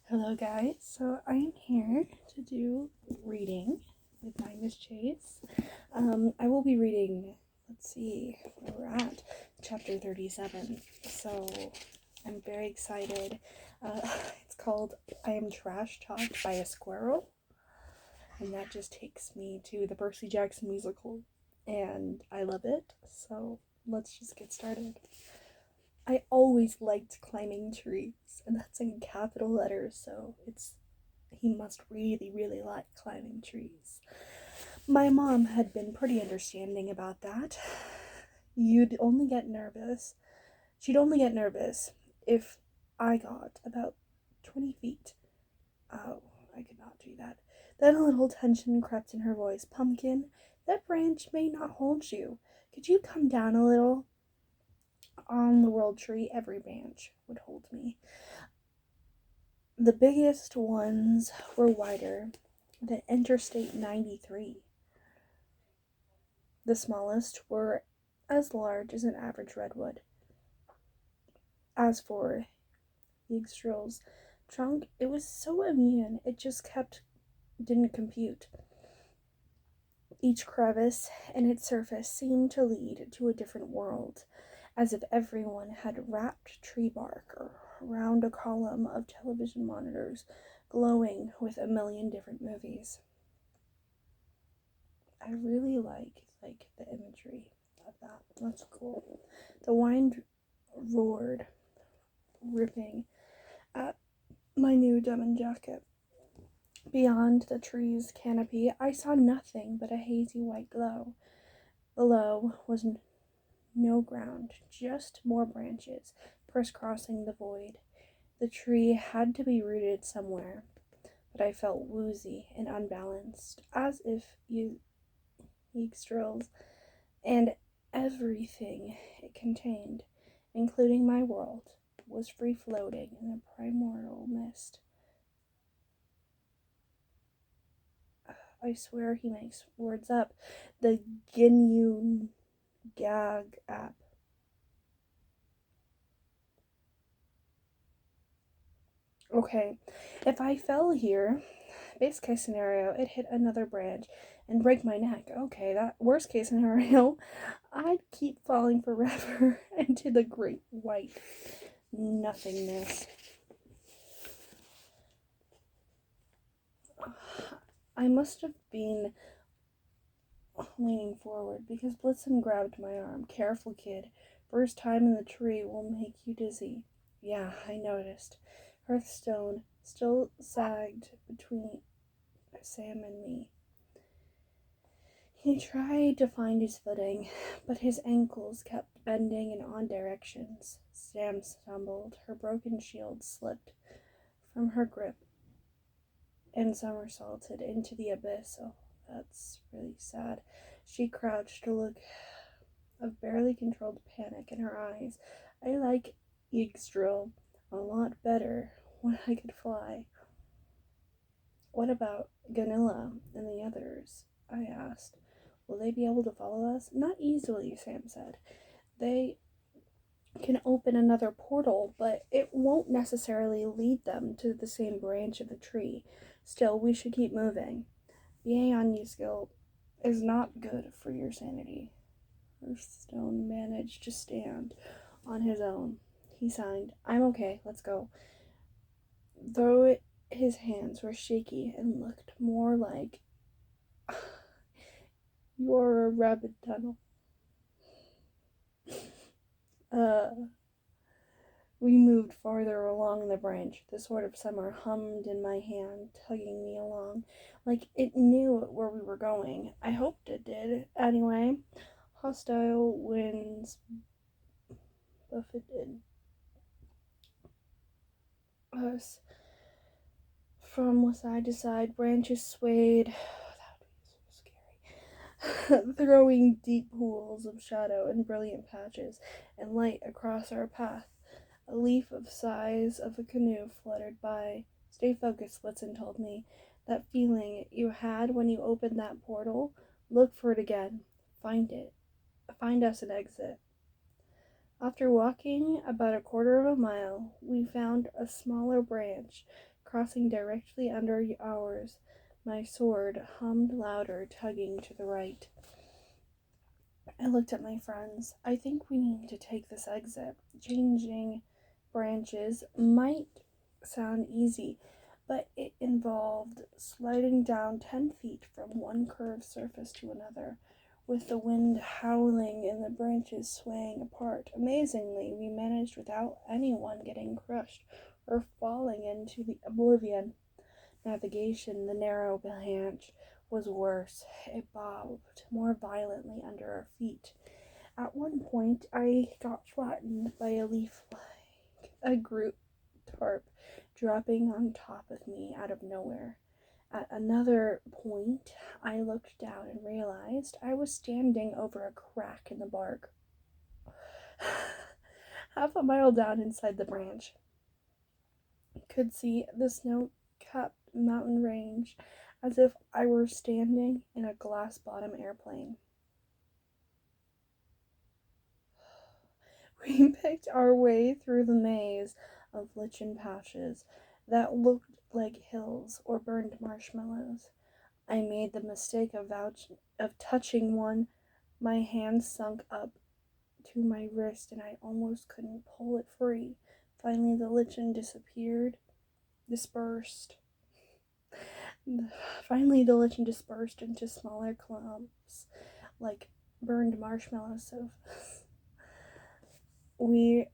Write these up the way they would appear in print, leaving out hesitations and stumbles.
Hello, guys. So I am here to do reading with Magnus. I will be reading, let's see where we're at, chapter 37. So I'm very excited. Uh, it's called I Am Trash Talked by a Squirrel. And that just takes me to the Percy Jackson musical. And I love it. So let's just get started. I always liked climbing trees, and that's in capital letters, so he must really, really like climbing trees. My mom had been pretty understanding about that. You'd only get nervous. She'd only get nervous if I got about 20 feet. Oh, I could not do that. Then a little tension crept in her voice. Pumpkin, that branch may not hold you. Could you come down a little? On the world tree, every branch would hold me. The biggest ones were wider than Interstate 93. The smallest were as large as an average redwood. As for Yggdrasil's trunk, it was so immune, it just didn't compute. Each crevice in its surface seemed to lead to a different world, as if everyone had wrapped tree bark around a column of television monitors glowing with a million different movies. I really like the imagery of that. That's cool. The wind roared, ripping at my new denim jacket. Beyond the tree's canopy, I saw nothing but a hazy white glow. Below was no ground, just more branches crisscrossing the void. The tree had to be rooted somewhere, but I felt woozy and unbalanced, as if Yggdrasil and everything it contained, including my world, was free floating in a primordial mist. I swear he makes words up. The Ginyu Gag app. Okay, if I fell here, base case scenario, it hit another branch and break my neck. Okay, that worst case scenario, I'd keep falling forever into the great white nothingness. I must have been leaning forward because Blitzen grabbed my arm. Careful, kid. First time in the tree will make you dizzy. Yeah, I noticed. Hearthstone still sagged between Sam and me. He tried to find his footing, but his ankles kept bending in odd directions. Sam stumbled. Her broken shield slipped from her grip and somersaulted into the abyss. Oh, that's really sad. She crouched, a look of barely controlled panic in her eyes. I like Yggdrasil a lot better when I could fly. What about Ganilla and the others? I asked. Will they be able to follow us? Not easily, Sam said. They can open another portal, but it won't necessarily lead them to the same branch of the tree. Still, we should keep moving. Being on Yggdrasil is not good for your sanity. Hearthstone managed to stand on his own. He signed, I'm okay, let's go. Though his hands were shaky and looked more like you're a rabbit tunnel. We moved farther along the branch. The sword of summer hummed in my hand, tugging me along, like it knew where we were going. I hoped it did. Anyway, hostile winds buffeted us from side to side. Branches swayed. That would be so scary. Throwing deep pools of shadow and brilliant patches and light across our path. A leaf of size of a canoe fluttered by. Stay focused, Blitzen told me. That feeling you had when you opened that portal, look for it again. Find it. Find us an exit. After walking about a quarter of a mile, we found a smaller branch crossing directly under ours. My sword hummed louder, tugging to the right. I looked at my friends. I think we need to take this exit. Changing branches might sound easy, but it involved sliding down 10 feet from one curved surface to another, with the wind howling and the branches swaying apart. Amazingly, we managed without anyone getting crushed or falling into the oblivion. Navigation, the narrow branch, was worse. It bobbed more violently under our feet. At one point, I got flattened by a leaf like a Groot tarp dropping on top of me out of nowhere. At another point, I looked down and realized I was standing over a crack in the bark, half a mile down inside the branch. Could see the snow-capped mountain range as if I were standing in a glass-bottom airplane. We picked our way through the maze of lichen patches that looked like hills or burned marshmallows. I made the mistake of touching one. My hand sunk up to my wrist and I almost couldn't pull it free. Finally, the lichen dispersed into smaller clumps, like burned marshmallows. So we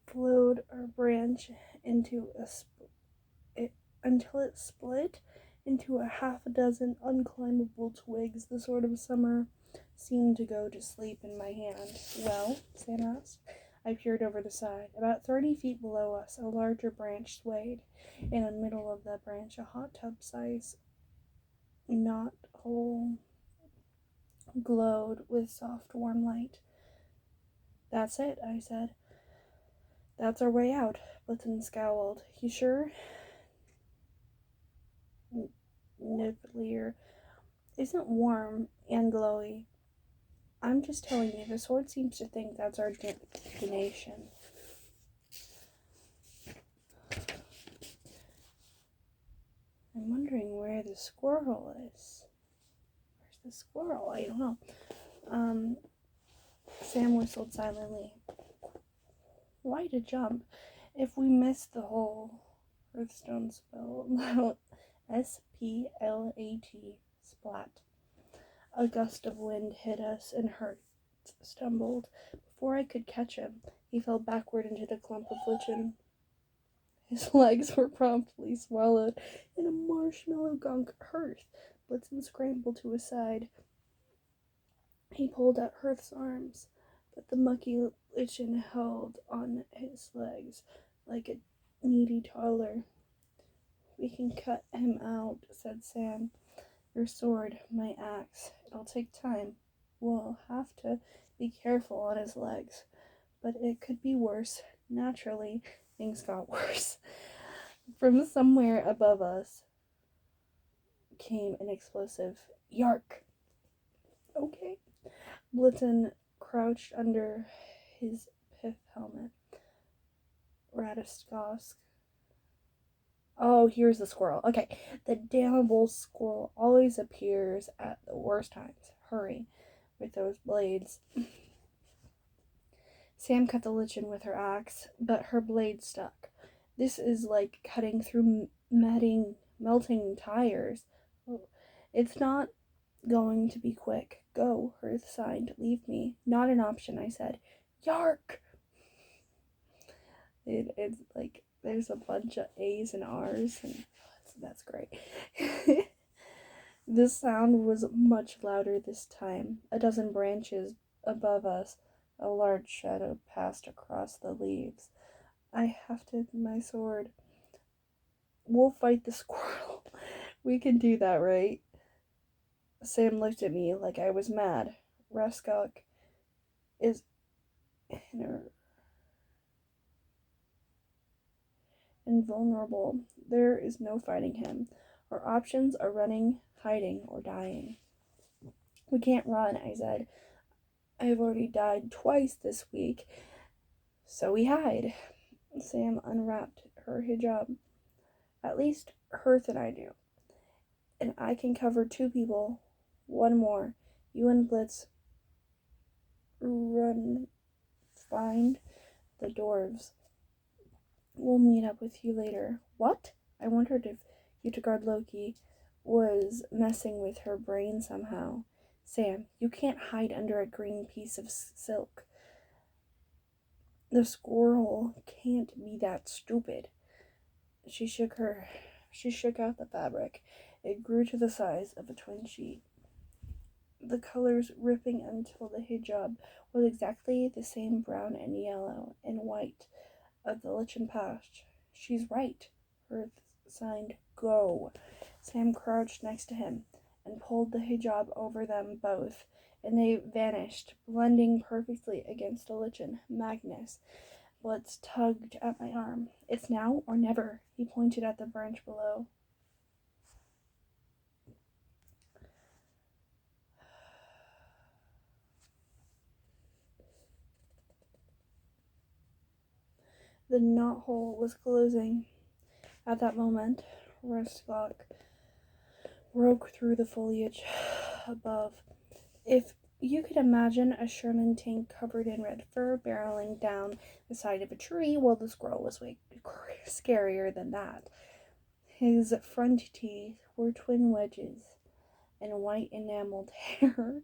flowed our branch until it split into a half a dozen unclimbable twigs. The sword of summer seemed to go to sleep in my hand. Well, Sam asked. I peered over the side. About 30 feet below us, a larger branch swayed. In the middle of that branch, a hot tub-sized knot hole glowed with soft, warm light. That's it, I said. That's our way out. Blitzen scowled. You sure? Niflier isn't warm and glowy. I'm just telling you, the sword seems to think that's our destination. I'm wondering where the squirrel is. Where's the squirrel? I don't know. Sam whistled silently. Why to jump? If we miss the hole, Earthstone spelled out S-P-L-A-T, splat. A gust of wind hit us and Hurt stumbled. Before I could catch him, he fell backward into the clump of lichen. His legs were promptly swallowed in a marshmallow gunk hearth. Blitzen scrambled to his side. He pulled at Hearth's arms, but the mucky lichen held on his legs like a needy toddler. We can cut him out, said Sam. Your sword, my axe. It'll take time. We'll have to be careful on his legs. But it could be worse. Naturally, things got worse. From somewhere above us came an explosive yark. Okay. Blitzen crouched under his pith helmet. Radaskosk. Oh, here's the squirrel. Okay. The damnable squirrel always appears at the worst times. Hurry with those blades. Sam cut the lichen with her axe, but her blade stuck. This is like cutting through melting tires. It's not going to be quick. Go, Hearth signed. Leave me. Not an option, I said. Yark! It's like there's a bunch of A's and R's, and that's great. The sound was much louder this time. A dozen branches above us, a large shadow passed across the leaves. I hefted my sword. We'll fight the squirrel. We can do that, right? Sam looked at me like I was mad. Raskok is invulnerable. There is no fighting him. Our options are running, hiding, or dying. We can't run, I said. I've already died twice this week. So we hide. Sam unwrapped her hijab. At least Hearth and I do. And I can cover 2 people. 1 more. You and Blitz run find the dwarves. We'll meet up with you later. What? I wondered if Utigard Loki was messing with her brain somehow. Sam, you can't hide under a green piece of silk. The squirrel can't be that stupid. She shook out the fabric. It grew to the size of a twin sheet. The colors ripping until the hijab was exactly the same brown and yellow and white of the lichen patch. She's right. Earth signed go. Sam crouched next to him and pulled the hijab over them both, and they vanished, blending perfectly against the lichen. Magnus. Blitz tugged at my arm. It's now or never. He pointed at the branch below. The knothole was closing. At that moment, Restlock broke through the foliage above. If you could imagine a Sherman tank covered in red fur barreling down the side of a tree, well, the squirrel was way scarier than that. His front teeth were twin wedges and white enameled hair.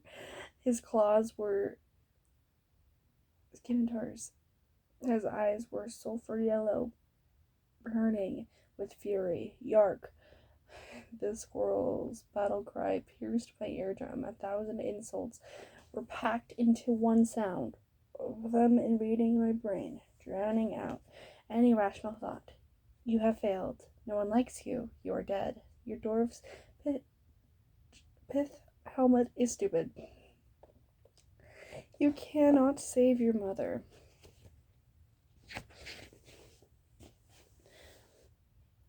His claws were scimitars. His eyes were sulphur yellow, burning with fury. Yark! The squirrel's battle cry pierced my eardrum. 1,000 insults were packed into one sound, them invading my brain, drowning out any rational thought. You have failed. No one likes you. You are dead. Your dwarf's pith helmet is stupid. You cannot save your mother.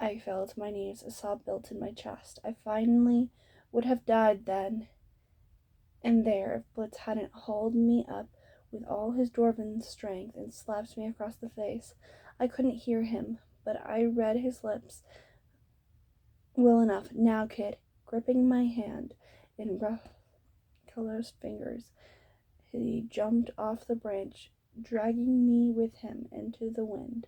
I fell to my knees. A sob built in my chest. I finally would have died then and there if Blitz hadn't hauled me up with all his dwarven strength and slapped me across the face. I couldn't hear him, but I read his lips well enough. Now, kid, gripping my hand in rough, calloused fingers, he jumped off the branch, dragging me with him into the wind.